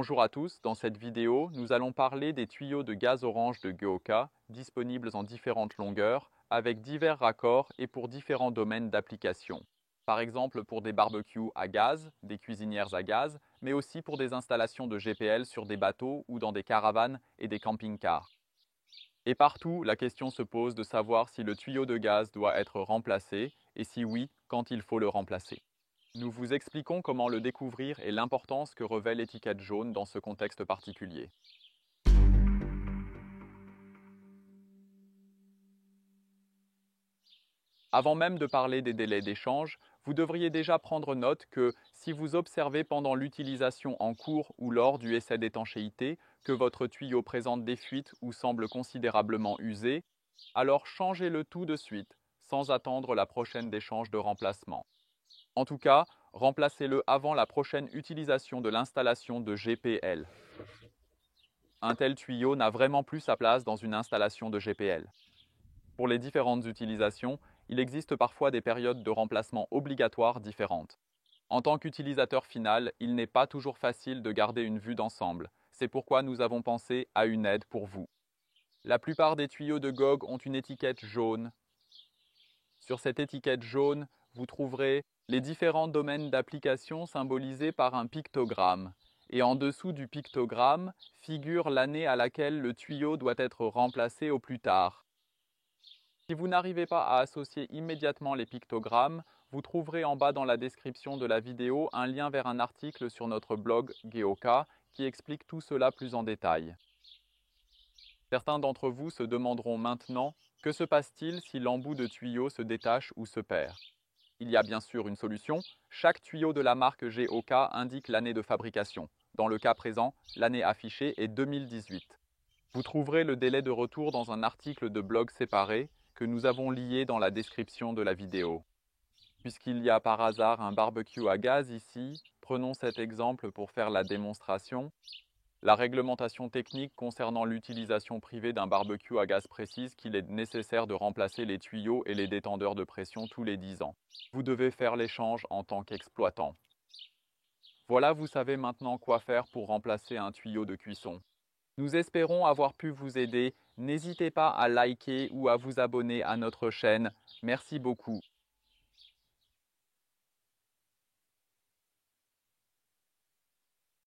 Bonjour à tous, dans cette vidéo, nous allons parler des tuyaux de gaz orange de Geoka, disponibles en différentes longueurs, avec divers raccords et pour différents domaines d'application. Par exemple pour des barbecues à gaz, des cuisinières à gaz, mais aussi pour des installations de GPL sur des bateaux ou dans des caravanes et des camping-cars. Et partout, la question se pose de savoir si le tuyau de gaz doit être remplacé, et si oui, quand il faut le remplacer. Nous vous expliquons comment le découvrir et l'importance que revêt l'étiquette jaune dans ce contexte particulier. Avant même de parler des délais d'échange, vous devriez déjà prendre note que si vous observez pendant l'utilisation en cours ou lors du essai d'étanchéité que votre tuyau présente des fuites ou semble considérablement usé, alors changez-le tout de suite, sans attendre la prochaine échange de remplacement. En tout cas, remplacez-le avant la prochaine utilisation de l'installation de GPL. Un tel tuyau n'a vraiment plus sa place dans une installation de GPL. Pour les différentes utilisations, il existe parfois des périodes de remplacement obligatoires différentes. En tant qu'utilisateur final, il n'est pas toujours facile de garder une vue d'ensemble. C'est pourquoi nous avons pensé à une aide pour vous. La plupart des tuyaux de GOG ont une étiquette jaune. Sur cette étiquette jaune, vous trouverez les différents domaines d'application symbolisés par un pictogramme. Et en dessous du pictogramme figure l'année à laquelle le tuyau doit être remplacé au plus tard. Si vous n'arrivez pas à associer immédiatement les pictogrammes, vous trouverez en bas dans la description de la vidéo un lien vers un article sur notre blog Geoka qui explique tout cela plus en détail. Certains d'entre vous se demanderont maintenant que se passe-t-il si l'embout de tuyau se détache ou se perd. Il y a bien sûr une solution, chaque tuyau de la marque Geoka indique l'année de fabrication. Dans le cas présent, l'année affichée est 2018. Vous trouverez le délai de retour dans un article de blog séparé que nous avons lié dans la description de la vidéo. Puisqu'il y a par hasard un barbecue à gaz ici, prenons cet exemple pour faire la démonstration. La réglementation technique concernant l'utilisation privée d'un barbecue à gaz précise qu'il est nécessaire de remplacer les tuyaux et les détendeurs de pression tous les 10 ans. Vous devez faire l'échange en tant qu'exploitant. Voilà, vous savez maintenant quoi faire pour remplacer un tuyau de cuisson. Nous espérons avoir pu vous aider. N'hésitez pas à liker ou à vous abonner à notre chaîne. Merci beaucoup.